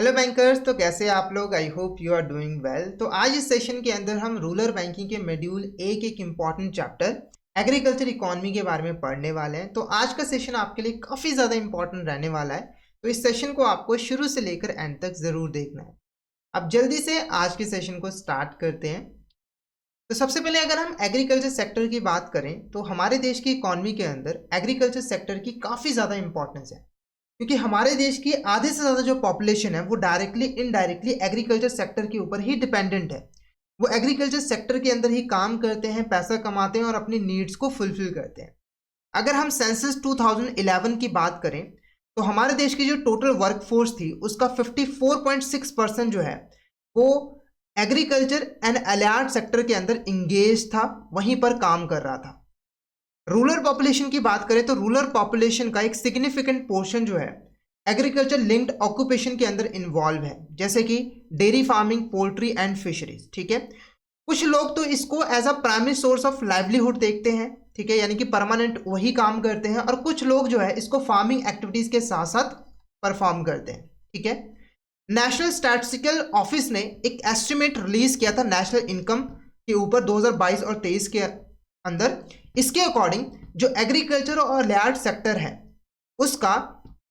Hello bankers. तो कैसे हैं आप लोग? I hope you are doing well. तो आज इस सेशन के अंदर हम रूरल बैंकिंग के मॉड्यूल ए के एक इम्पॉर्टेंट चैप्टर एग्रीकल्चर इकोनॉमी के बारे में पढ़ने वाले हैं। तो आज का सेशन आपके लिए काफ़ी ज़्यादा इंपॉर्टेंट रहने वाला है। तो इस सेशन को आपको शुरू से लेकर एंड तक ज़रूर देखना है। अब जल्दी से आज के सेशन को स्टार्ट करते हैं। तो सबसे पहले अगर हम एग्रीकल्चर सेक्टर की बात करें तो हमारे देश की इकोनॉमी के अंदर एग्रीकल्चर सेक्टर की काफ़ी ज़्यादा इंपॉर्टेंस है, क्योंकि हमारे देश की आधे से ज़्यादा जो पॉपुलेशन है वो डायरेक्टली इनडायरेक्टली एग्रीकल्चर सेक्टर के ऊपर ही डिपेंडेंट है। वो एग्रीकल्चर सेक्टर के अंदर ही काम करते हैं, पैसा कमाते हैं और अपनी नीड्स को फुलफिल करते हैं। अगर हम सेंसस 2011 की बात करें तो हमारे देश की जो टोटल वर्कफोर्स थी उसका 54.6% जो है वो एग्रीकल्चर एंड अलाइड सेक्टर के अंदर इंगेज था, वहीं पर काम कर रहा था। रूरल पॉपुलेशन की बात करें तो रूरल पॉपुलेशन का एक सिग्निफिकेंट पोर्शन जो है एग्रीकल्चर लिंक्ड ऑक्यूपेशन के अंदर इन्वॉल्व है, जैसे कि dairy farming, poultry and fisheries. ठीक है, कुछ लोग तो इसको as a primary source of livelihood देखते हैं, ठीक है, यानी कि परमानेंट वही काम करते हैं, और कुछ लोग जो है इसको फार्मिंग एक्टिविटीज के साथ साथ परफॉर्म करते हैं। ठीक है, नेशनल स्टैटिस्टिकल ऑफिस ने एक एस्टिमेट रिलीज किया था नेशनल इनकम के ऊपर 2022 और 23 के अंदर। इसके अकॉर्डिंग जो एग्रीकल्चर और लैंड सेक्टर है उसका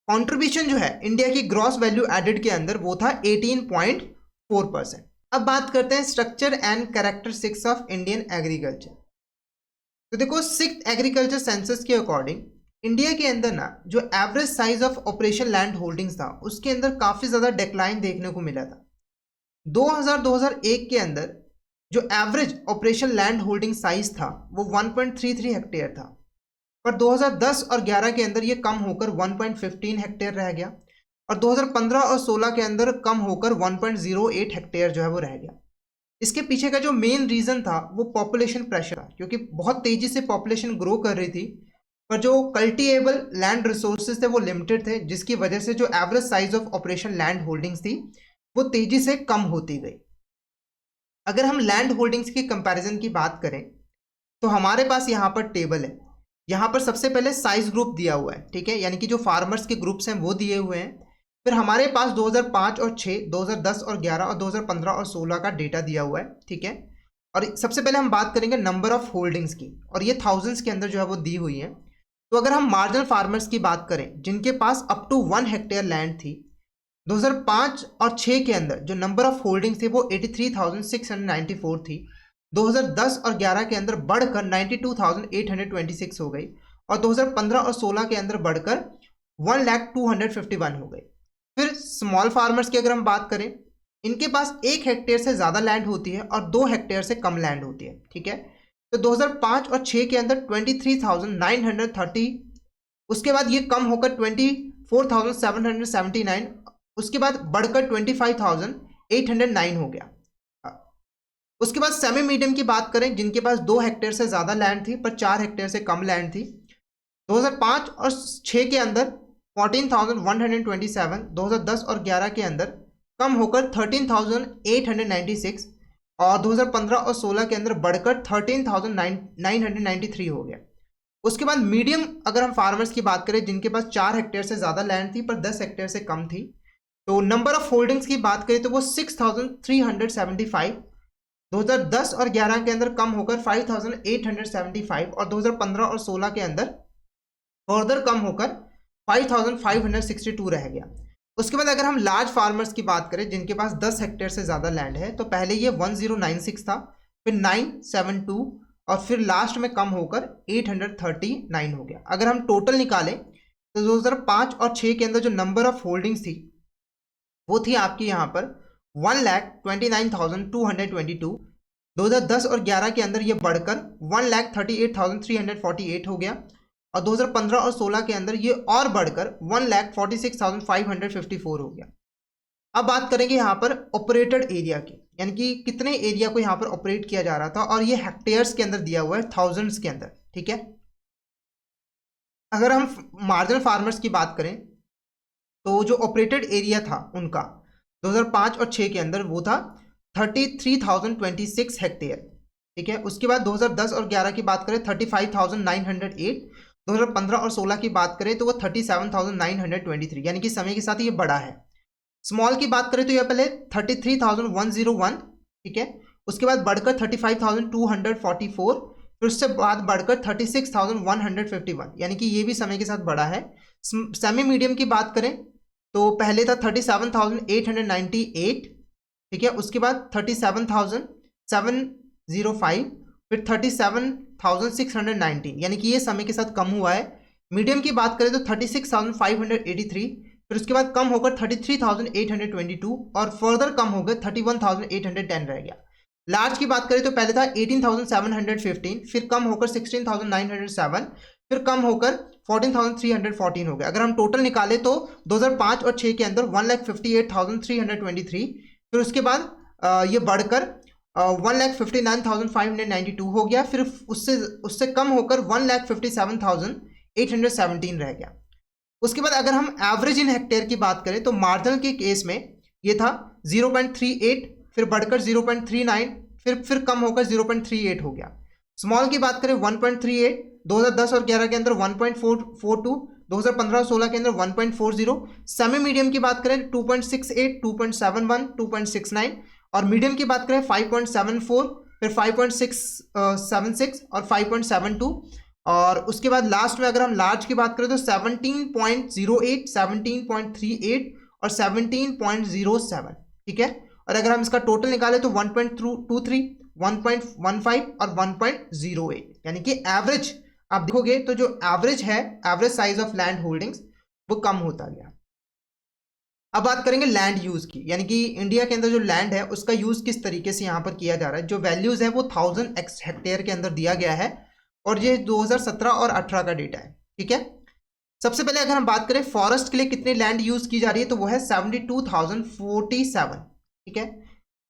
कंट्रीब्यूशन जो है इंडिया की ग्रॉस वैल्यू एडेड के अंदर वो था 18.4%। अब बात करते हैं structure and characteristics of Indian agriculture. तो देखो, 6th एग्रीकल्चर सेंसस के अकॉर्डिंग इंडिया के अंदर ना जो average size of operation land holdings था उसके अंदर काफ़ी ज़्यादा डिक्लाइन देखने को मिला था। 2000-2001 के अंदर जो average operation land holding size था वो 1.33 हेक्टेयर था, पर 2010 और 11 के अंदर ये कम होकर 1.15 हेक्टेयर रह गया, और 2015 और 16 के अंदर कम होकर 1.08 हेक्टेयर जो है वो रह गया। इसके पीछे का जो मेन रीज़न था वो पॉपुलेशन प्रेशर था, क्योंकि बहुत तेज़ी से पॉपुलेशन ग्रो कर रही थी, पर जो कल्टिएबल लैंड रिसोर्सेज थे वो लिमिटेड थे, जिसकी वजह से जो average size of operation land holdings थी वो तेज़ी से कम होती गई। अगर हम लैंड होल्डिंग्स की कंपैरिजन की बात करें तो हमारे पास यहाँ पर टेबल है। यहाँ पर सबसे पहले साइज ग्रुप दिया हुआ है, ठीक है, यानी कि जो फार्मर्स के ग्रुप्स हैं वो दिए हुए हैं। फिर हमारे पास 2005 और 6, 2010 और 11 और 2015 और 16 का डेटा दिया हुआ है। ठीक है, और सबसे पहले हम बात करेंगे नंबर ऑफ होल्डिंग्स की, और ये थाउजेंड्स के अंदर जो है वो दी हुई है। तो अगर हम मार्जिनल फार्मर्स की बात करें जिनके पास अप टू 1 हेक्टेयर लैंड थी, 2005 और 6 के अंदर जो नंबर ऑफ होल्डिंग्स थी वो 83,694 थी। 2010 और 11 के अंदर बढ़कर 92,826 हो गई, और 2015 और 16 के अंदर बढ़कर 1,02,51 हो गई। फिर स्मॉल फार्मर्स की अगर हम बात करें, इनके पास 1 हेक्टेयर से ज़्यादा लैंड होती है और 2 हेक्टेयर से कम लैंड होती है। ठीक है, तो 2005 और 6 के अंदर 23,930, उसके बाद ये कम होकर 24,779, उसके बाद बढ़कर 25,809 हो गया। उसके बाद सेमी मीडियम की बात करें जिनके पास 2 हेक्टेयर से ज़्यादा लैंड थी पर 4 हेक्टेयर से कम लैंड थी, 2005 और 6 के अंदर 14,127, 2010 और 11 के अंदर कम होकर 13,896, और 2015 और 16 के अंदर बढ़कर 13,993 हो गया। उसके बाद मीडियम अगर हम फार्मर्स की बात करें जिनके पास 4 हेक्टेयर से ज़्यादा लैंड थी पर 10 हेक्टेयर से कम थी, तो नंबर ऑफ होल्डिंग्स की बात करें तो वो 6,375, 2010 और 11 के अंदर कम होकर 5,875, और 2015 और 16 के अंदर फर्दर कम होकर 5,562 रह गया। उसके बाद अगर हम लार्ज फार्मर्स की बात करें जिनके पास 10 हेक्टेयर से ज़्यादा लैंड है, तो पहले ये 1096 था, फिर 972, और फिर लास्ट में कम होकर 839 हो गया। अगर हम टोटल निकालें तो 2005 और 6 के अंदर जो नंबर ऑफ होल्डिंग्स थी वो थी आपकी यहाँ पर 1,29,222, 2010 और 11 के अंदर ये बढ़कर 1,38,348 हो गया, और 2015 और 16 के अंदर ये और बढ़कर 1,46,554 हो गया। अब बात करेंगे यहाँ पर ऑपरेटेड एरिया की, यानी कि कितने एरिया को यहाँ पर ऑपरेट किया जा रहा था, और ये हेक्टेयर्स के अंदर दिया हुआ है, थाउजेंड्स के अंदर। ठीक है, अगर हम मार्जिनल फार्मर्स की बात करें तो जो ऑपरेटेड एरिया था उनका 2005 और 6 के अंदर वो था 33,026 हेक्टेयर। ठीक है, उसके बाद 2010 और 11 की बात करें 35,908, 2015 और 16 की बात करें तो वो 37,923, यानी कि समय के साथ ये बढ़ा है। स्मॉल की बात करें तो यह पहले 33,101, ठीक है, उसके बाद बढ़कर 35,244, फिर उससे बाद बढ़कर 36,151, यानी कि ये भी समय के साथ बढ़ा है। सेमी मीडियम की बात करें तो पहले था 37,898, ठीक है, उसके बाद 37,705, फिर 37,619, यानी कि ये समय के साथ कम हुआ है। मीडियम की बात करें तो 36,583, फिर उसके बाद कम होकर 33,822 और फर्दर कम होकर 31,810 रह गया। लार्ज की बात करें तो पहले था 18,715, फिर कम होकर 16,907, फिर कम होकर 14,314 हो गया। अगर हम टोटल निकालें तो 2005 और 6 के अंदर 1,58,323, फिर उसके बाद ये बढ़कर 1,59,592 हो गया, फिर उससे कम होकर 1,57,817 रह गया। उसके बाद अगर हम एवरेज इन हेक्टेयर की बात करें तो मार्जिनल के केस में ये था 0.38, फिर बढ़कर 0.39, फिर कम होकर 0.38 हो गया। स्मॉल की बात करें 1.38, 2010 और 11 के अंदर 1.42, 2015 और 16 के अंदर 1.40। सेमी मीडियम की बात करें 2.68, 2.71, 2.69, और मीडियम की बात करें 5.74, फिर 5.676 और 5.72, और उसके बाद लास्ट में अगर हम लार्ज की बात करें तो 17.08, 17.38 और 17.07, ठीक है। और अगर हम इसका टोटल निकालें तो 1.23, 1.15 और 1.08, यानी कि एवरेज आप देखोगे तो जो एवरेज है, average size of land holdings, वो कम होता गया। अब बात करेंगे लैंड यूज की, यानी कि इंडिया के अंदर जो लैंड है उसका यूज किस तरीके से यहाँ पर किया जा रहा है। जो वैल्यूज है वो 1000 हेक्टेयर के अंदर दिया गया है, और ये 2017 और 18 का डेटा है, ठीक है। सबसे पहले अगर हम बात करें फॉरेस्ट के लिए कितनी लैंड यूज की जा रही है तो वो है 72,047, ठीक है।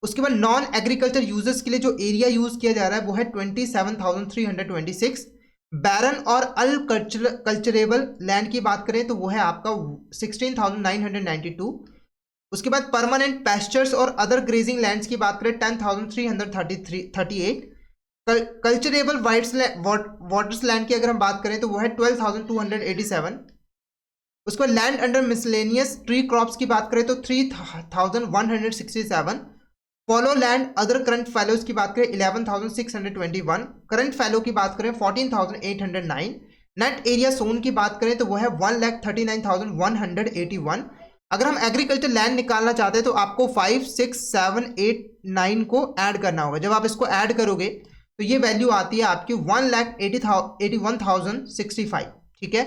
उसके बाद नॉन एग्रीकल्चर यूजर्स के लिए जो एरिया यूज किया जा रहा है वो है 27,326। बैरन और अल कल्चरेबल लैंड की बात करें तो वो है आपका 16,992। उसके बाद परमानेंट पैस्चर्स और अदर ग्रेजिंग लैंड्स की बात करें 10,338। कल्चरेबल वाटर्स लैंड की अगर हम बात करें तो वो है 12,287। उसके बाद land under miscellaneous tree crops की बात करें तो 3,167। Follow land other current fellows की बात करें 11,621। करंट फैलो की बात करें 14,809। नेट एरिया सोन की बात करें तो वो है 1,39,181। अगर हम एग्रीकल्चर लैंड निकालना चाहते हैं तो आपको 5, 6, 7, 8, 9 को ऐड करना होगा। जब आप इसको ऐड करोगे तो ये वैल्यू आती है आपकी 1,81,065, ठीक है।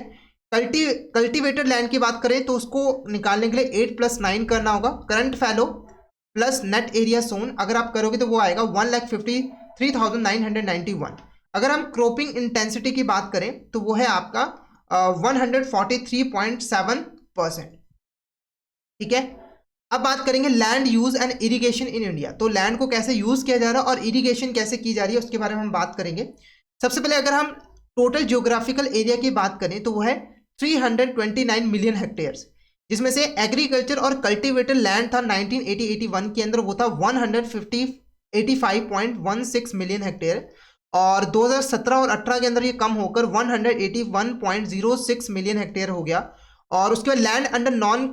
कल्टीवेटेड लैंड की बात करें तो उसको निकालने के लिए 8 + 9 करना होगा। Current fallow plus net area sown अगर आप करोगे तो वो आएगा 1,53,991। अगर हम क्रॉपिंग इंटेंसिटी की बात करें तो वो है आपका 143.7%, ठीक है। अब बात करेंगे land use and irrigation in India. तो लैंड को कैसे यूज किया जा रहा है और इरिगेशन कैसे की जा रही है उसके बारे में हम बात करेंगे। सबसे पहले अगर हम टोटल ज्योग्राफिकल एरिया की बात करें तो वो है 329 मिलियन हेक्टेयर्स, जिसमें से एग्रीकल्चर और कल्टीवेटेड लैंड था 1980-81 के अंदर वो था 185.16 मिलियन हेक्टेयर, और 2017 और 18 के अंदर ये कम होकर 181.06 मिलियन हेक्टेयर हो गया। और उसके बाद land under non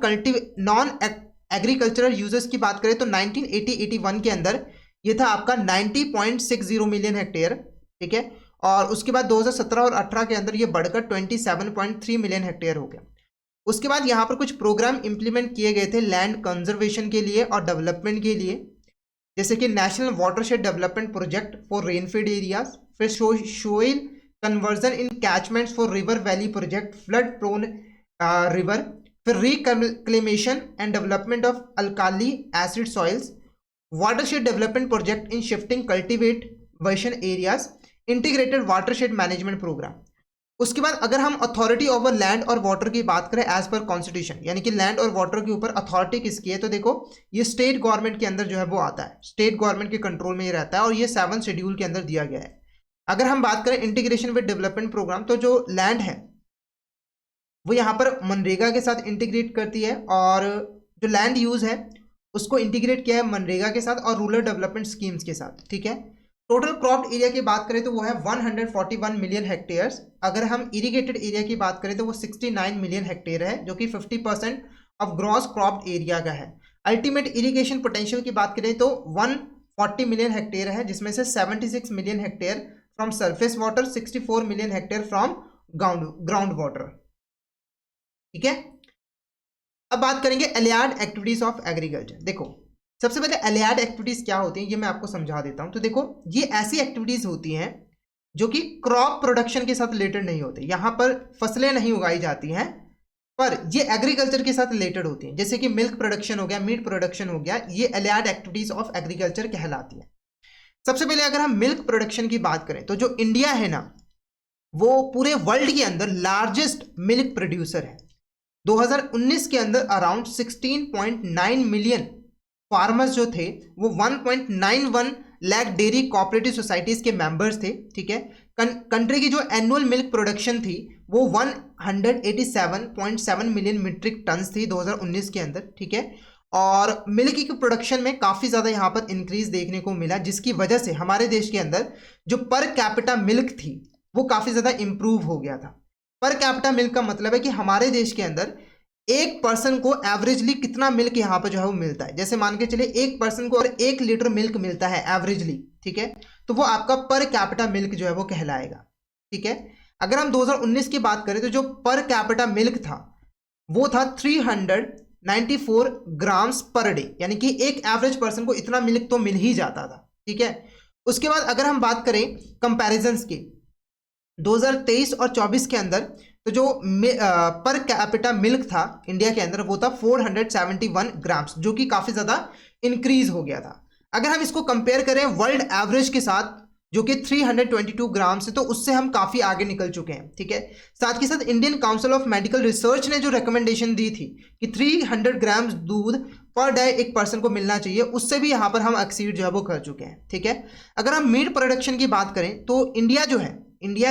agricultural users की बात करें तो 1980-81 के अंदर ये था आपका 90.60 मिलियन हेक्टेयर, ठीक है। और उसके बाद 2017 और 18 के अंदर ये बढ़कर 27.3 मिलियन हेक्टेयर हो गया। उसके बाद यहाँ पर कुछ प्रोग्राम इंप्लीमेंट किए गए थे लैंड कंजर्वेशन के लिए और डेवलपमेंट के लिए, जैसे कि national watershed development project for rainfed areas, फिर soil conversion in catchments for river valley project flood prone river, फिर reclamation and development of alkali acid soils, watershed development project in shifting cultivation areas, integrated watershed management program. उसके बाद अगर हम authority over land और water की बात करें as per constitution, यानी कि लैंड और वाटर के ऊपर अथॉरिटी किसकी है, तो देखो ये स्टेट गवर्नमेंट के अंदर जो है वो आता है, स्टेट गवर्नमेंट के कंट्रोल में ये रहता है, और ये 7 शेड्यूल के अंदर दिया गया है। अगर हम बात करें इंटीग्रेशन विद डेवलपमेंट प्रोग्राम, तो जो लैंड है वो यहाँ पर मनरेगा के साथ इंटीग्रेट करती है, और जो लैंड यूज है उसको इंटीग्रेट किया है मनरेगा के साथ और रूरल डेवलपमेंट स्कीम्स के साथ, ठीक है। टोटल क्रॉप्ड एरिया की बात करें तो वो है 141 मिलियन हेक्टेयर्स। अगर हम इरिगेटेड एरिया की बात करें तो वो 69 मिलियन हेक्टेयर है, जो कि 50% ऑफ ग्रॉस क्रॉप्ड एरिया का है। अल्टीमेट इरिगेशन पोटेंशियल की बात करें तो 140 मिलियन हेक्टेयर है, जिसमें से 76 million hectare from surface water, 64 million hectare from ground water. ठीक है, अब बात करेंगे एलियार्ड एक्टिविटीज ऑफ एग्रीकल्चर। देखो सबसे पहले एलियार्ड एक्टिविटीज क्या होती हैं ये मैं आपको समझा देता हूं। तो देखो ये ऐसी एक्टिविटीज होती हैं जो कि क्रॉप प्रोडक्शन के साथ रिलेटेड नहीं होते, यहां पर फसलें नहीं उगाई जाती हैं, पर ये एग्रीकल्चर के साथ रिलेटेड होती हैं, जैसे कि मिल्क प्रोडक्शन हो गया, मीट प्रोडक्शन हो गया, ये एलियार्ड एक्टिविटीज ऑफ एग्रीकल्चर कहलाती है। सबसे पहले अगर हम मिल्क प्रोडक्शन की बात करें तो जो इंडिया है ना, वो पूरे वर्ल्ड के अंदर लार्जेस्ट मिल्क प्रोड्यूसर है। 2019 के अंदर अराउंड 16.9 मिलियन फार्मर्स जो थे वो 1.91 लाख डेयरी कोऑपरेटिव सोसाइटीज के मेंबर्स थे। ठीक है, कंट्री की जो एनुअल मिल्क प्रोडक्शन थी वो 187.7 मिलियन मीट्रिक टन्स थी 2019 के अंदर। ठीक है, और मिल्क की प्रोडक्शन में काफ़ी ज़्यादा यहाँ पर इंक्रीज देखने को मिला, जिसकी वजह से हमारे देश के अंदर जो पर कैपिटा मिल्क थी वो काफ़ी ज़्यादा इंप्रूव हो गया था। पर कैपिटा मिल्क का मतलब है कि हमारे देश के अंदर एक पर्सन को एवरेजली कितना मिल्क यहाँ पर जो है वो मिलता है। जैसे मान के चले एक पर्सन को अगर 1 लीटर मिल्क मिलता है एवरेजली, ठीक है, तो वो आपका पर कैपिटा मिल्क जो है वो कहलाएगा। ठीक है, अगर हम 2019 की बात करें तो जो पर कैपिटा मिल्क था वो था 394 ग्राम्स पर डे, यानी कि एक एवरेज पर्सन को इतना मिल्क तो मिल ही जाता था। ठीक है, उसके बाद अगर हम बात करें कंपैरिजंस की 2023 और 24 के अंदर, तो जो पर कैपिटा मिल्क था इंडिया के अंदर वो था 471 ग्राम्स, जो कि काफ़ी ज़्यादा इंक्रीज हो गया था। अगर हम इसको कंपेयर करें वर्ल्ड एवरेज के साथ जो कि 322 ग्राम्स है, तो उससे हम काफ़ी आगे निकल चुके हैं। ठीक है, साथ के साथ Indian council of medical research ने जो रिकमेंडेशन दी थी कि 300 ग्राम्स दूध पर डे एक पर्सन को मिलना चाहिए, उससे भी यहाँ पर हम एक्सीड जो है वो कर चुके हैं। ठीक है, अगर हम मीट प्रोडक्शन की बात करें तो इंडिया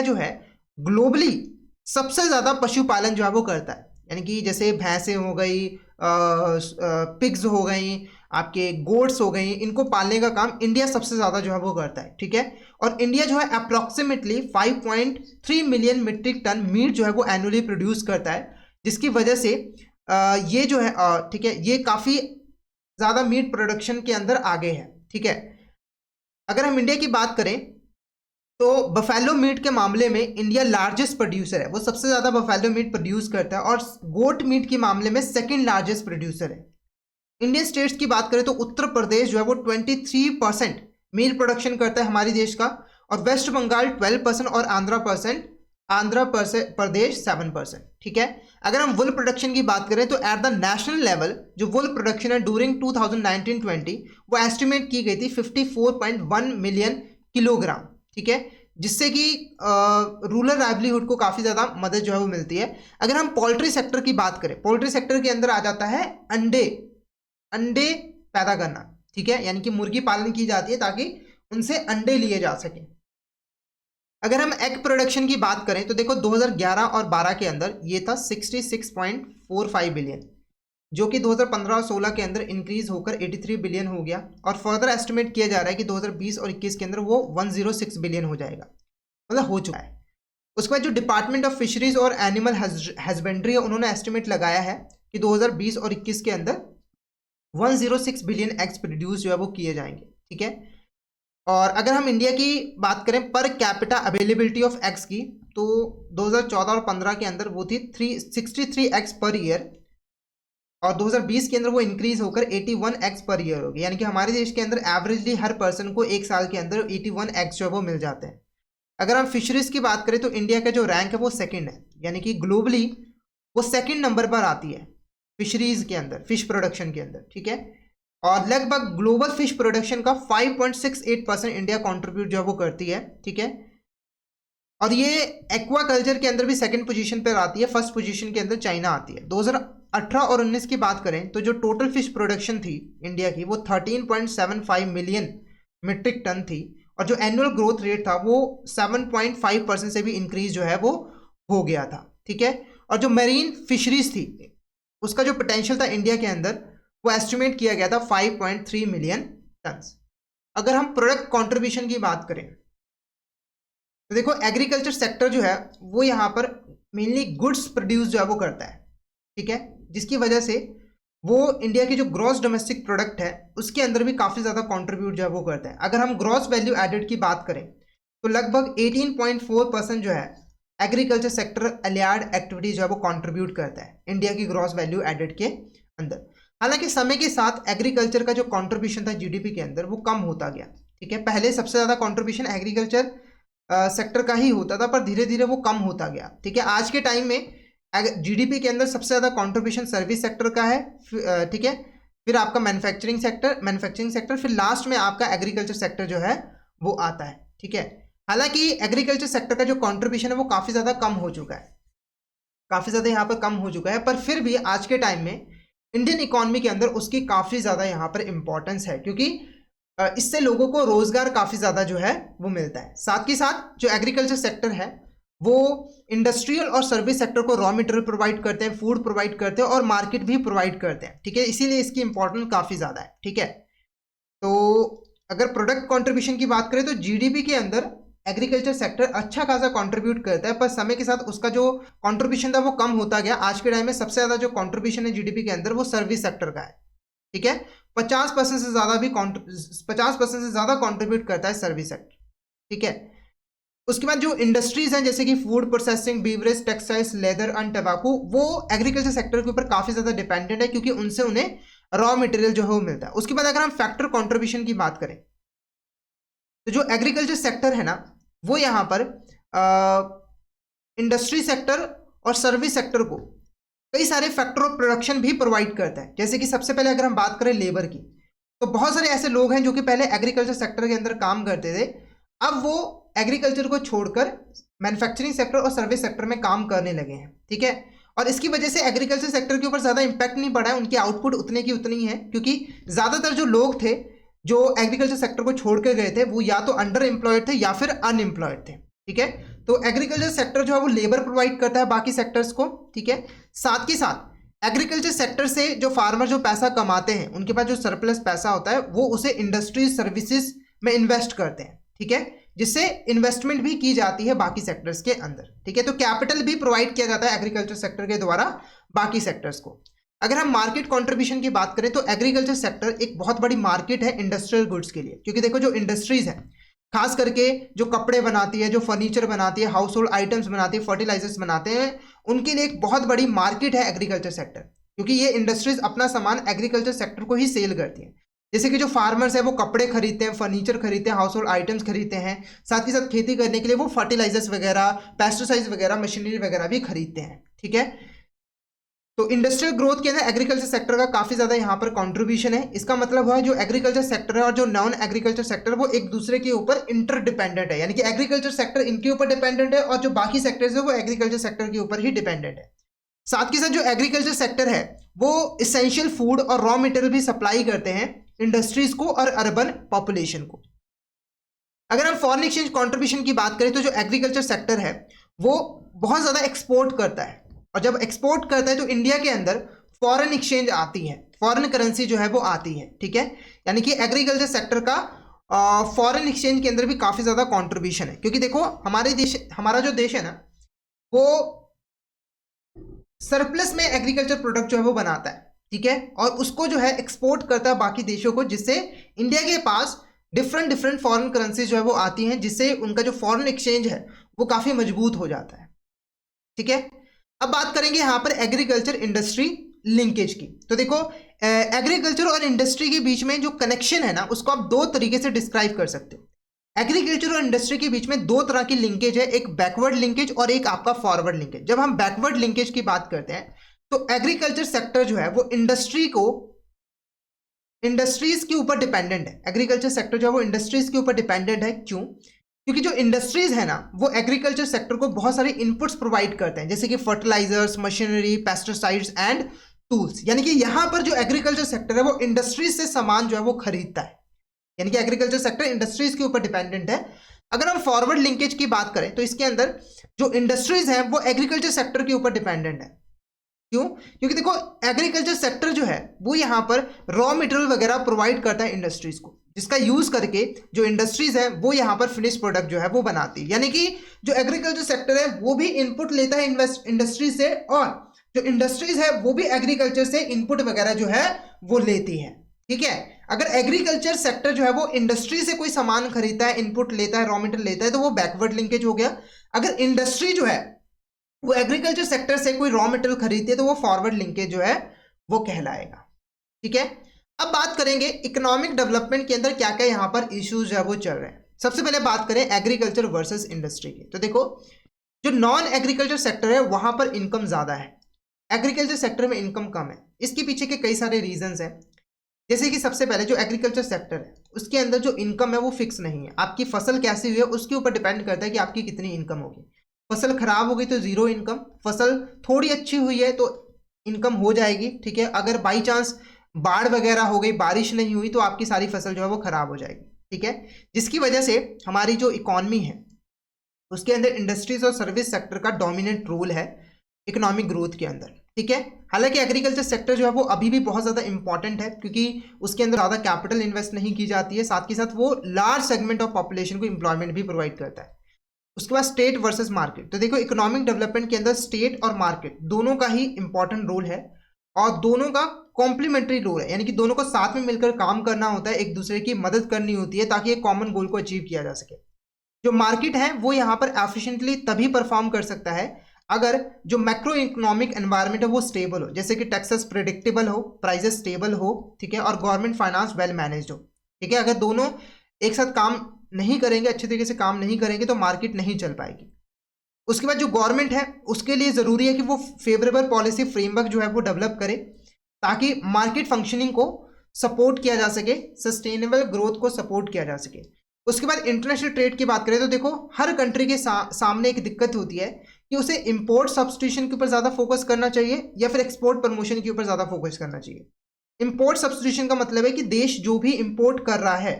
जो है ग्लोबली सबसे ज़्यादा पशुपालन जो है वो करता है, यानी कि जैसे भैंसें हो गई, पिग्स हो गई, आपके गोट्स हो गई, इनको पालने का काम इंडिया सबसे ज़्यादा जो है वो करता है। ठीक है, और इंडिया जो है approximately 5.3 million metric ton meat जो है वो एनुअली प्रोड्यूस करता है, जिसकी वजह से ये जो है ठीक है, ये काफ़ी ज़्यादा मीट प्रोडक्शन के अंदर आगे है। ठीक है, अगर हम इंडिया की बात करें तो बफेलो मीट के मामले में इंडिया लार्जेस्ट प्रोड्यूसर है, वो सबसे ज़्यादा बफेलो मीट प्रोड्यूस करता है, और गोट मीट के मामले में सेकंड लार्जेस्ट प्रोड्यूसर है। इंडियन स्टेट्स की बात करें तो उत्तर प्रदेश जो है वो 23% मीट प्रोडक्शन करता है हमारे देश का, और वेस्ट बंगाल 12% और आंध्र प्रदेश 7%। ठीक है, अगर हम वुल प्रोडक्शन की बात करें तो एट द नेशनल लेवल जो वुल प्रोडक्शन है ड्यूरिंग 2019-20 वो एस्टिमेट की गई थी 54.1 मिलियन किलोग्राम। ठीक है, जिससे कि रूरल लाइवलीहुड को काफ़ी ज़्यादा मदद जो है वो मिलती है। अगर हम पोल्ट्री सेक्टर की बात करें, पोल्ट्री सेक्टर के अंदर आ जाता है अंडे पैदा करना। ठीक है, यानी कि मुर्गी पालन की जाती है ताकि उनसे अंडे लिए जा सकें। अगर हम एग प्रोडक्शन की बात करें तो देखो 2011 और 12 के अंदर ये था 66.45 बिलियन, जो कि 2015 और 16 के अंदर इंक्रीज होकर 83 बिलियन हो गया, और फर्दर एस्टिमेट किया जा रहा है कि 2020 और 21 के अंदर वो 106 बिलियन हो जाएगा, मतलब हो चुका है। उसके बाद जो डिपार्टमेंट ऑफ फिशरीज और एनिमल हस्बेंड्री है, उन्होंने एस्टिमेट लगाया है कि 2020 और 21 के अंदर 106 बिलियन एग्स प्रोड्यूस जो है वो किए जाएंगे। ठीक है, और अगर हम इंडिया की बात करें per capita availability of eggs की, तो 2014 और 15 के अंदर वो थी 363 एग्स पर ईयर, और 2020 के अंदर वो इंक्रीज होकर 81 एग्स पर ईयर हो गई, यानी कि हमारे देश के अंदर एवरेजली हर पर्सन को एक साल के अंदर 81 एग्स जो है वो मिल जाते हैं। अगर हम फिशरीज की बात करें तो इंडिया का जो रैंक है वो सेकंड है, यानी कि ग्लोबली वो सेकंड नंबर पर आती है फिशरीज के अंदर, फिश प्रोडक्शन के अंदर। ठीक है, और लगभग ग्लोबल फिश प्रोडक्शन का 5.68% इंडिया कॉन्ट्रीब्यूट जो है वो करती है। ठीक है, और ये एक्वाकल्चर के अंदर भी सेकंड पोजीशन पर आती है, फर्स्ट पोजीशन के अंदर चाइना आती है। 2018 और 19 की बात करें तो जो टोटल फिश प्रोडक्शन थी इंडिया की वो 13.75 मिलियन मीट्रिक टन थी, और जो एनुअल ग्रोथ रेट था वो 7.5% से भी इंक्रीज जो है वो हो गया था। ठीक है, और जो मेरीन फिशरीज थी उसका जो पोटेंशियल था इंडिया के अंदर वो एस्टिमेट किया गया था 5.3 मिलियन टन्स। अगर हम प्रोडक्ट कंट्रीब्यूशन की बात करें तो देखो एग्रीकल्चर सेक्टर जो है वो यहाँ पर मेनली गुड्स प्रोड्यूस जो है वो करता है। ठीक है, जिसकी वजह से वो इंडिया की जो ग्रॉस डोमेस्टिक प्रोडक्ट है उसके अंदर भी काफ़ी ज़्यादा कंट्रीब्यूट जो है वो करते हैं। अगर हम ग्रॉस वैल्यू एडेड की बात करें तो लगभग 18.4% जो है एग्रीकल्चर सेक्टर अलाइड एक्टिविटी जो है वो कंट्रीब्यूट करता है इंडिया की ग्रॉस वैल्यू एडेड के अंदर। हालांकि समय के साथ एग्रीकल्चर का जो कंट्रीब्यूशन था जीडीपी के अंदर वो कम होता गया, ठीक है। पहले सबसे ज़्यादा कंट्रीब्यूशन एग्रीकल्चर सेक्टर का ही होता था, पर धीरे धीरे वो कम होता गया, ठीक है। आज के टाइम में जीडीपी के अंदर सबसे ज़्यादा कंट्रीब्यूशन सर्विस सेक्टर का है, ठीक है। फिर आपका मैन्युफैक्चरिंग सेक्टर, फिर लास्ट में आपका एग्रीकल्चर सेक्टर जो है वो आता है, ठीक है। हालांकि एग्रीकल्चर सेक्टर का जो कंट्रीब्यूशन है वो काफ़ी ज़्यादा कम हो चुका है, काफ़ी ज़्यादा यहाँ पर कम हो चुका है, पर फिर भी आज के टाइम में इंडियन इकोनॉमी के अंदर उसकी काफ़ी ज़्यादा यहाँ पर इंपॉर्टेंस है, क्योंकि इससे लोगों को रोजगार काफ़ी ज़्यादा जो है वो मिलता है। साथ ही साथ जो एग्रीकल्चर सेक्टर है वो इंडस्ट्रियल और सर्विस सेक्टर को रॉ मटेरियल प्रोवाइड करते हैं, फूड प्रोवाइड करते हैं और मार्केट भी प्रोवाइड करते हैं, ठीक है। इसीलिए इसकी इंपॉर्टेंस काफ़ी ज़्यादा है, ठीक है। तो अगर प्रोडक्ट कंट्रीब्यूशन की बात करें तो जीडीपी के अंदर एग्रीकल्चर सेक्टर अच्छा खासा कंट्रीब्यूट करता है, पर समय के साथ उसका जो कंट्रीब्यूशन था वो कम होता गया। आज के टाइम में सबसे ज़्यादा जो कंट्रीब्यूशन है जीडीपी के अंदर वो सर्विस सेक्टर का है, ठीक है। 50% से ज़्यादा भी 50% से ज़्यादा कंट्रीब्यूट करता है सर्विस सेक्टर, ठीक है। उसके बाद जो इंडस्ट्रीज हैं जैसे कि food processing, beverage, textiles, leather and टबाकू, वो एग्रीकल्चर सेक्टर के ऊपर काफ़ी ज़्यादा डिपेंडेंट है, क्योंकि उनसे उन्हें रॉ मटेरियल जो है वो मिलता है। उसके बाद अगर हम फैक्टर कंट्रीब्यूशन की बात करें तो जो एग्रीकल्चर सेक्टर है ना वो यहाँ पर इंडस्ट्री सेक्टर और सर्विस सेक्टर को कई सारे फैक्टर ऑफ प्रोडक्शन भी प्रोवाइड करता है। जैसे कि सबसे पहले अगर हम बात करें लेबर की, तो बहुत सारे ऐसे लोग हैं जो कि पहले एग्रीकल्चर सेक्टर के अंदर काम करते थे, अब वो एग्रीकल्चर को छोड़कर मैन्युफैक्चरिंग सेक्टर और सर्विस सेक्टर में काम करने लगे हैं, ठीक है। और इसकी वजह से एग्रीकल्चर सेक्टर के ऊपर ज़्यादा इंपैक्ट नहीं पड़ा है, उनकी आउटपुट उतने की उतनी है, क्योंकि ज़्यादातर जो लोग थे जो एग्रीकल्चर सेक्टर को छोड़ के गए थे वो या तो अंडर एम्प्लॉयड थे या फिर अनएम्प्लॉयड थे, ठीक है। तो एग्रीकल्चर सेक्टर जो है वो लेबर प्रोवाइड करता है बाकी सेक्टर्स को, ठीक है। साथ ही साथ एग्रीकल्चर सेक्टर से जो फार्मर जो पैसा कमाते हैं उनके पास जो सरप्लस पैसा होता है वो उसे इंडस्ट्रीज सर्विसेज में इन्वेस्ट करते हैं, ठीक है, जिससे इन्वेस्टमेंट भी की जाती है बाकी सेक्टर्स के अंदर, ठीक है। तो कैपिटल भी प्रोवाइड किया जाता है एग्रीकल्चर सेक्टर के द्वारा बाकी सेक्टर्स को। अगर हम मार्केट कंट्रीब्यूशन की बात करें तो एग्रीकल्चर सेक्टर एक बहुत बड़ी मार्केट है इंडस्ट्रियल गुड्स के लिए, क्योंकि देखो जो इंडस्ट्रीज है खास करके जो कपड़े बनाती है, जो फर्नीचर बनाती है, हाउस होल्ड आइटम्स बनाती है, फर्टिलाइजर्स बनाते हैं, उनके लिए एक बहुत बड़ी मार्केट है एग्रीकल्चर सेक्टर, क्योंकि ये इंडस्ट्रीज अपना सामान एग्रीकल्चर सेक्टर को ही सेल करती हैं। जैसे कि जो फार्मर्स है वो कपड़े खरीदते हैं, फर्नीचर खरीदते हैं, हाउस होल्ड आइटम्स खरीदते हैं, साथ ही साथ खेती करने के लिए वो फर्टिलाइजर्स वगैरह, पेस्टिसाइड्स वगैरह, मशीनरी वगैरह भी खरीदते हैं, ठीक है। तो इंडस्ट्रियल ग्रोथ के अंदर एग्रीकल्चर सेक्टर का काफ़ी ज़्यादा यहाँ पर कंट्रीब्यूशन है। इसका मतलब हुआ जो एग्रीकल्चर सेक्टर है और जो नॉन एग्रीकल्चर सेक्टर वो एक दूसरे के ऊपर इंटरडिपेंडेंट है, यानी कि एग्रीकल्चर सेक्टर इनके ऊपर डिपेंडेंट है और जो बाकी सेक्टर्स है वो एग्रीकल्चर सेक्टर के ऊपर ही डिपेंडेंट है। साथ के साथ जो एग्रीकल्चर सेक्टर है वो इसेंशियल फूड और रॉ मटेरियल भी सप्लाई करते हैं इंडस्ट्रीज को और अर्बन पॉपुलेशन को। अगर हम फॉरेन एक्सचेंज कंट्रीब्यूशन की बात करें तो जो एग्रीकल्चर सेक्टर है वो बहुत ज़्यादा एक्सपोर्ट करता है, और जब एक्सपोर्ट करता है तो इंडिया के अंदर फॉरेन एक्सचेंज आती है, फॉरेन करेंसी जो है वो आती है, ठीक है। यानी कि एग्रीकल्चर सेक्टर का फॉरेन एक्सचेंज के अंदर भी काफ़ी ज़्यादा कंट्रीब्यूशन है, क्योंकि देखो हमारा जो देश है ना वो सरप्लस में एग्रीकल्चर प्रोडक्ट जो है वो बनाता है, ठीक है, और उसको जो है एक्सपोर्ट करता है बाकी देशों को, जिससे इंडिया के पास डिफरेंट फॉरेन करेंसी जो है वो आती हैं, जिससे उनका जो फॉरेन एक्सचेंज है वो काफ़ी मजबूत हो जाता है, ठीक है। अब बात करेंगे यहाँ पर एग्रीकल्चर इंडस्ट्री लिंकेज की। तो देखो एग्रीकल्चर और इंडस्ट्री के बीच में जो कनेक्शन है ना उसको आप दो तरीके से डिस्क्राइब कर सकते हो। एग्रीकल्चर और इंडस्ट्री के बीच में दो तरह की लिंकेज है, एक बैकवर्ड लिंकेज और एक आपका फॉरवर्ड लिंकेज। जब हम बैकवर्ड लिंकेज की बात करते हैं तो एग्रीकल्चर सेक्टर जो है वो इंडस्ट्रीज के ऊपर डिपेंडेंट है। एग्रीकल्चर सेक्टर जो है वो इंडस्ट्रीज के ऊपर डिपेंडेंट है। क्यों? क्योंकि जो इंडस्ट्रीज है ना वो एग्रीकल्चर सेक्टर को बहुत सारे इनपुट्स प्रोवाइड करते हैं, जैसे कि fertilizers, machinery, pesticides and tools. यानी कि यहाँ पर जो एग्रीकल्चर सेक्टर है वो इंडस्ट्रीज से सामान जो है वो खरीदता है, यानी कि एग्रीकल्चर सेक्टर इंडस्ट्रीज के ऊपर डिपेंडेंट है। अगर हम फॉरवर्ड लिंकेज की बात करें तो इसके अंदर जो इंडस्ट्रीज हैं वो एग्रीकल्चर सेक्टर के ऊपर डिपेंडेंट है। क्यों? क्योंकि देखो एग्रीकल्चर सेक्टर जो है वो यहाँ पर रॉ मटेरियल वगैरह प्रोवाइड करता है इंडस्ट्रीज को, जिसका यूज करके जो इंडस्ट्रीज है वो यहाँ पर फिनिश प्रोडक्ट जो है वो बनाती है। यानी कि जो एग्रीकल्चर सेक्टर है वो भी इनपुट लेता है इंडस्ट्री से, और जो इंडस्ट्रीज है वो भी एग्रीकल्चर से इनपुट वगैरह जो है वो लेती है, ठीक है। अगर एग्रीकल्चर सेक्टर जो है वो इंडस्ट्री से कोई सामान खरीदता है, इनपुट लेता है, रॉ मटेरियल लेता है, तो वो बैकवर्ड लिंकेज हो गया। अगर इंडस्ट्री जो है वो एग्रीकल्चर सेक्टर से कोई रॉ मटेरियल खरीदती है तो वो फॉरवर्ड लिंकेज जो है वो कहलाएगा, ठीक है। अब बात करेंगे इकोनॉमिक डेवलपमेंट के अंदर क्या क्या यहाँ पर इश्यूज जो है वो चल रहे हैं। सबसे पहले बात करें एग्रीकल्चर वर्सेस इंडस्ट्री की, तो देखो जो नॉन एग्रीकल्चर सेक्टर है वहां पर इनकम ज्यादा है, एग्रीकल्चर सेक्टर में इनकम कम है। इसके पीछे के कई सारे रीजंस हैं, जैसे कि सबसे पहले जो एग्रीकल्चर सेक्टर है उसके अंदर जो इनकम है वो फिक्स नहीं है। आपकी फसल कैसी हुई है उसके ऊपर डिपेंड करता है कि आपकी कितनी इनकम होगी। फसल खराब हो गई तो जीरो इनकम, फसल थोड़ी अच्छी हुई है तो इनकम हो जाएगी, ठीक है। अगर बाई चांस बाढ़ वगैरह हो गई, बारिश नहीं हुई, तो आपकी सारी फसल जो है वो खराब हो जाएगी, ठीक है। जिसकी वजह से हमारी जो इकॉनमी है उसके अंदर इंडस्ट्रीज और सर्विस सेक्टर का डोमिनेंट रोल है इकोनॉमिक ग्रोथ के अंदर, ठीक है। हालांकि एग्रीकल्चर सेक्टर जो है वो अभी भी बहुत ज़्यादा इंपॉर्टेंट है क्योंकि उसके अंदर ज़्यादा कैपिटल इन्वेस्ट नहीं की जाती है, साथ के साथ वो लार्ज सेगमेंट ऑफ पॉपुलेशन को एम्प्लॉयमेंट भी प्रोवाइड करता है। उसके बाद स्टेट वर्सेस मार्केट, तो देखो इकोनॉमिक डेवलपमेंट के अंदर स्टेट और मार्केट दोनों का ही इंपॉर्टेंट रोल है और दोनों का कॉम्प्लीमेंट्री रोल है, यानी कि दोनों को साथ में मिलकर काम करना होता है, एक दूसरे की मदद करनी होती है ताकि एक कॉमन गोल को अचीव किया जा सके। जो मार्केट है वो यहाँ पर एफिशिएंटली तभी परफॉर्म कर सकता है अगर जो मैक्रो इकोनॉमिक एनवायरनमेंट है वो स्टेबल हो, जैसे कि टैक्सेस प्रेडिक्टेबल हो, प्राइसेस स्टेबल हो, ठीक है, और गवर्नमेंट फाइनेंस वेल मैनेज्ड हो, ठीक है। अगर दोनों एक साथ काम नहीं करेंगे, अच्छे तरीके से काम नहीं करेंगे, तो मार्केट नहीं चल पाएगी। उसके बाद जो गवर्नमेंट है उसके लिए ज़रूरी है कि वो फेवरेबल पॉलिसी फ्रेमवर्क जो है वो डेवलप करे ताकि मार्केट फंक्शनिंग को सपोर्ट किया जा सके, सस्टेनेबल ग्रोथ को सपोर्ट किया जा सके। उसके बाद इंटरनेशनल ट्रेड की बात करें तो देखो हर कंट्री के सामने एक दिक्कत होती है कि उसे इंपोर्ट सब्स्टिट्यूशन के ऊपर ज़्यादा फोकस करना चाहिए या फिर एक्सपोर्ट प्रमोशन के ऊपर ज़्यादा फोकस करना चाहिए। इंपोर्ट सब्स्टिट्यूशन का मतलब है कि देश जो भी इंपोर्ट कर रहा है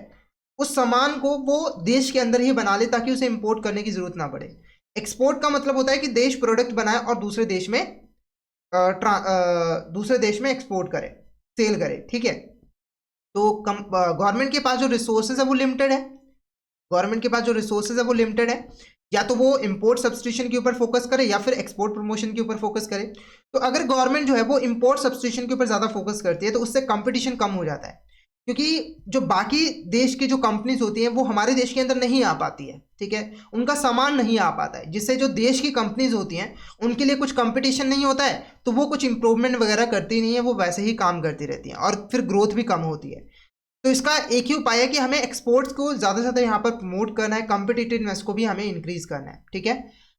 उस सामान को वो देश के अंदर ही बना ले ताकि उसे इंपोर्ट करने की जरूरत ना पड़े। एक्सपोर्ट का मतलब होता है कि देश प्रोडक्ट बनाए और दूसरे देश में एक्सपोर्ट करे, सेल करे, ठीक है। तो गवर्नमेंट के पास जो रिसोर्सेज है वो लिमिटेड है, गवर्नमेंट के पास जो रिसोर्सेज है वो लिमिटेड है, या तो वो इंपोर्ट सब्स्टिट्यूशन के ऊपर फोकस करे या फिर एक्सपोर्ट प्रमोशन के ऊपर फोकस करे। तो अगर गवर्नमेंट जो है वो इंपोर्ट सब्स्टिट्यूशन के ऊपर ज़्यादा फोकस करती है तो उससे कंपटीशन कम हो जाता है, क्योंकि जो बाकी देश की जो कंपनीज होती हैं वो हमारे देश के अंदर नहीं आ पाती है, ठीक है, उनका सामान नहीं आ पाता है, जिससे जो देश की कंपनीज होती हैं उनके लिए कुछ कंपटीशन नहीं होता है, तो वो कुछ इंप्रूवमेंट वगैरह करती नहीं है, वो वैसे ही काम करती रहती हैं और फिर ग्रोथ भी कम होती है। तो इसका एक ही उपाय है कि हमें एक्सपोर्ट्स को ज़्यादा से ज़्यादा यहाँ पर प्रमोट करना है, कॉम्पिटिटिवनेस को भी हमें इंक्रीज करना है, ठीक है।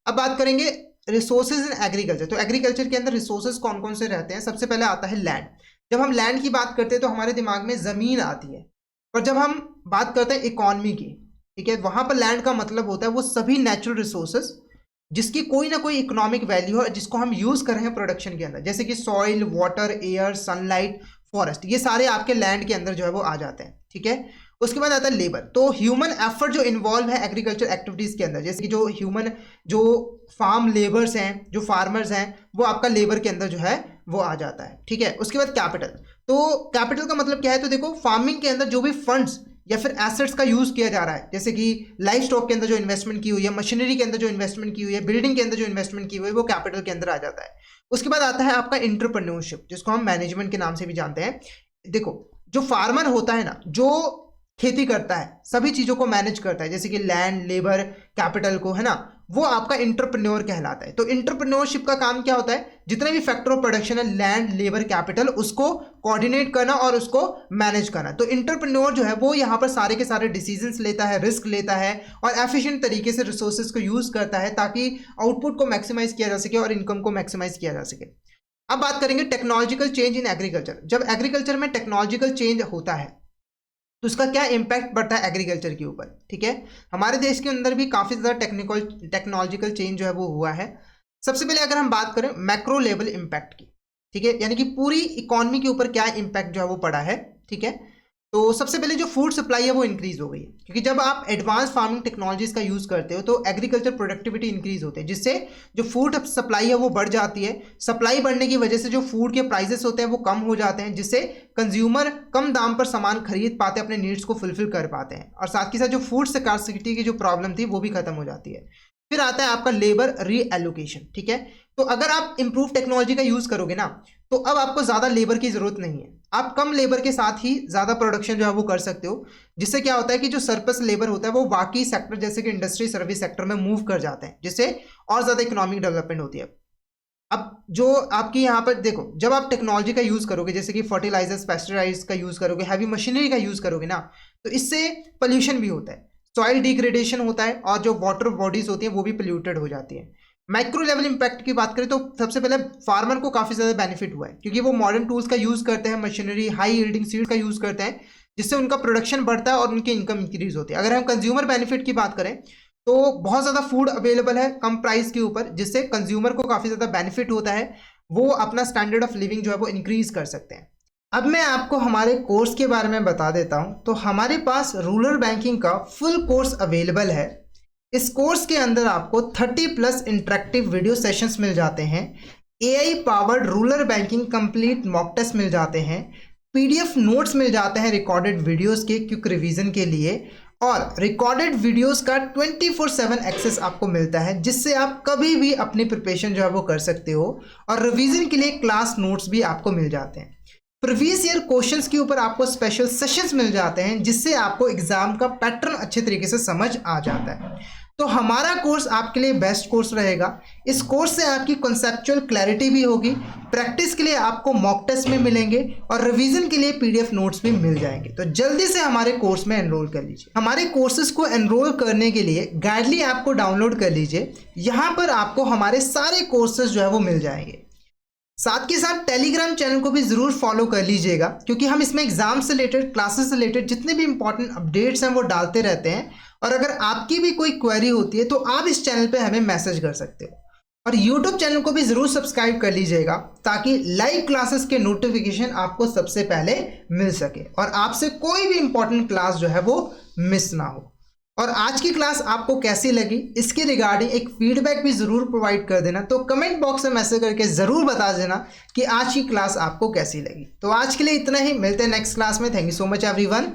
अब बात करेंगे रिसोर्सेज इन एग्रीकल्चर। तो एग्रीकल्चर के अंदर रिसोर्सेज कौन कौन से रहते हैं। सबसे पहले आता है लैंड। जब हम लैंड की बात करते हैं तो हमारे दिमाग में ज़मीन आती है, पर जब हम बात करते हैं इकॉनमी की, ठीक है, वहाँ पर लैंड का मतलब होता है वो सभी नेचुरल रिसोर्सेज जिसकी कोई ना कोई इकोनॉमिक वैल्यू है, जिसको हम यूज़ कर रहे हैं प्रोडक्शन के अंदर, जैसे कि soil, water, air, sunlight, forest, ये सारे आपके लैंड के अंदर जो है वो आ जाते हैं, ठीक है। उसके बाद आता है लेबर। तो ह्यूमन एफर्ट जो इन्वॉल्व है एग्रीकल्चर एक्टिविटीज़ के अंदर, जैसे कि जो फार्म लेबर्स हैं, जो फार्मर्स हैं, वो आपका लेबर के अंदर जो है वो आ जाता है, ठीक है। उसके बाद कैपिटल। तो कैपिटल का मतलब क्या है, तो देखो फार्मिंग के अंदर जो भी फंड्स या फिर एसेट्स का यूज़ किया जा रहा है, जैसे कि लाइफ स्टॉक के अंदर जो इन्वेस्टमेंट की हुई है, मशीनरी के अंदर जो इन्वेस्टमेंट की हुई है, बिल्डिंग के अंदर जो इन्वेस्टमेंट की हुई है, वो कैपिटल के अंदर आ जाता है। उसके बाद आता है आपका एंटरप्रेन्योरशिप, जिसको हम मैनेजमेंट के नाम से भी जानते हैं। देखो जो फार्मर होता है ना, जो खेती करता है, सभी चीज़ों को मैनेज करता है, जैसे कि लैंड, लेबर, कैपिटल को, है ना, वो आपका एंटरप्रेन्योर कहलाता है। तो एंटरप्रेन्योरशिप का काम क्या होता है, जितने भी फैक्टर ऑफ प्रोडक्शन है, लैंड, लेबर, कैपिटल, उसको कोऑर्डिनेट करना और उसको मैनेज करना। तो एंटरप्रेन्योर जो है वो यहाँ पर सारे के सारे डिसीजंस लेता है, रिस्क लेता है और एफिशिएंट तरीके से रिसोर्सेज को यूज़ करता है ताकि आउटपुट को मैक्सिमाइज किया जा सके और इनकम को मैक्सिमाइज किया जा सके। अब बात करेंगे टेक्नोलॉजिकल चेंज इन एग्रीकल्चर। जब एग्रीकल्चर में टेक्नोलॉजिकल चेंज होता है तो उसका क्या इम्पैक्ट पड़ता है एग्रीकल्चर के ऊपर, ठीक है। हमारे देश के अंदर भी काफ़ी ज़्यादा टेक्नोलॉजिकल चेंज जो है वो हुआ है। सबसे पहले अगर हम बात करें मैक्रो लेवल इम्पैक्ट की, ठीक है, यानी कि पूरी इकॉनमी के ऊपर क्या इम्पैक्ट जो है वो पड़ा है, ठीक है। तो सबसे पहले जो फूड सप्लाई है वो इंक्रीज हो गई है, क्योंकि जब आप एडवांस फार्मिंग टेक्नोलॉजीज का यूज़ करते हो तो एग्रीकल्चर प्रोडक्टिविटी इंक्रीज होते हैं, जिससे जो फूड सप्लाई है वो बढ़ जाती है। सप्लाई बढ़ने की वजह से जो फूड के प्राइसेस होते हैं वो कम हो जाते हैं, जिससे कंज्यूमर कम दाम पर सामान खरीद पाते हैं, अपने नीड्स को फुलफिल कर पाते हैं, और साथ ही साथ जो फूड स्कार्सिटी की जो प्रॉब्लम थी वो भी खत्म हो जाती है। फिर आता है आपका लेबर रीएलोकेशन, ठीक है। तो अगर आप इंप्रूव टेक्नोलॉजी का यूज करोगे ना, तो अब आपको ज्यादा लेबर की जरूरत नहीं है, आप कम लेबर के साथ ही ज्यादा प्रोडक्शन जो है वो कर सकते हो, जिससे क्या होता है कि जो सरप्लस लेबर होता है वो बाकी सेक्टर जैसे कि इंडस्ट्री सर्विस सेक्टर में मूव कर जाते हैं, जिससे और ज्यादा इकोनॉमिक डेवलपमेंट होती है। अब जो आपकी यहाँ पर देखो, जब आप टेक्नोलॉजी का यूज करोगे, जैसे कि फर्टिलाइजर्स पेस्टिसाइड्स का यूज करोगे, हैवी मशीनरी का यूज करोगे ना, तो इससे पोल्यूशन भी होता है, सॉइल डिग्रेडेशन होता है, और जो वाटर बॉडीज होती हैं वो भी पोल्यूटेड हो जाती है। माइक्रो लेवल इंपैक्ट की बात करें तो सबसे पहले फार्मर को काफी ज्यादा बेनिफिट हुआ है, क्योंकि वो मॉडर्न टूल्स का यूज करते हैं, मशीनरी, हाई यील्डिंग सीड का यूज करते हैं, जिससे उनका प्रोडक्शन बढ़ता है और उनकी इनकम इंक्रीज होती है। अगर हम कंज्यूमर बेनिफिट की बात करें तो बहुत ज़्यादा फूड अवेलेबल है कम प्राइस के ऊपर, जिससे कंज्यूमर को काफ़ी ज़्यादा बेनिफिट होता है, वो अपना स्टैंडर्ड ऑफ लिविंग जो है वो इंक्रीज कर सकते हैं। अब मैं आपको हमारे कोर्स के बारे में बता देता हूं। तो हमारे पास रूरल बैंकिंग का फुल कोर्स अवेलेबल है। इस कोर्स के अंदर आपको 30+ इंटरेक्टिव वीडियो सेशंस मिल जाते हैं, AI powered rural banking complete mock test मिल जाते हैं, PDF नोट्स मिल जाते हैं रिकॉर्डेड वीडियोस के क्विक रिवीजन के लिए, और रिकॉर्डेड वीडियोस का 24/7 एक्सेस आपको मिलता है, जिससे आप कभी भी अपनी प्रिपरेशन जो है वो कर सकते हो, और रिवीजन के लिए क्लास नोट्स भी आपको मिल जाते हैं। प्रीवियस ईयर क्वेश्चंस के ऊपर आपको स्पेशल सेशंस मिल जाते हैं, जिससे आपको एग्जाम का पैटर्न अच्छे तरीके से समझ आ जाता है। तो हमारा कोर्स आपके लिए बेस्ट कोर्स रहेगा। इस कोर्स से आपकी कॉन्सेप्चुअल क्लैरिटी भी होगी, प्रैक्टिस के लिए आपको मॉक टेस्ट में मिलेंगे, और रिवीजन के लिए PDF नोट्स भी मिल जाएंगे। तो जल्दी से हमारे कोर्स में एनरोल कर लीजिए। हमारे कोर्सेज को एनरोल करने के लिए गाइडली ऐप को डाउनलोड कर लीजिए। यहाँ पर आपको हमारे सारे कोर्सेज जो है वो मिल जाएंगे। साथ के साथ टेलीग्राम चैनल को भी जरूर फॉलो कर लीजिएगा, क्योंकि हम इसमें एग्जाम से रिलेटेड, क्लासेस से रिलेटेड जितने भी इंपॉर्टेंट अपडेट्स हैं वो डालते रहते हैं। और अगर आपकी भी कोई क्वेरी होती है तो आप इस चैनल पे हमें मैसेज कर सकते हो। और YouTube चैनल को भी जरूर सब्सक्राइब कर लीजिएगा, ताकि लाइव क्लासेस के नोटिफिकेशन आपको सबसे पहले मिल सके और आपसे कोई भी इंपॉर्टेंट क्लास जो है वो मिस ना हो। और आज की क्लास आपको कैसी लगी, इसके रिगार्डिंग एक फीडबैक भी जरूर प्रोवाइड कर देना। तो कमेंट बॉक्स में मैसेज करके जरूर बता देना कि आज की क्लास आपको कैसी लगी। तो आज के लिए इतना ही, मिलते हैं नेक्स्ट क्लास में। Thank you so much everyone.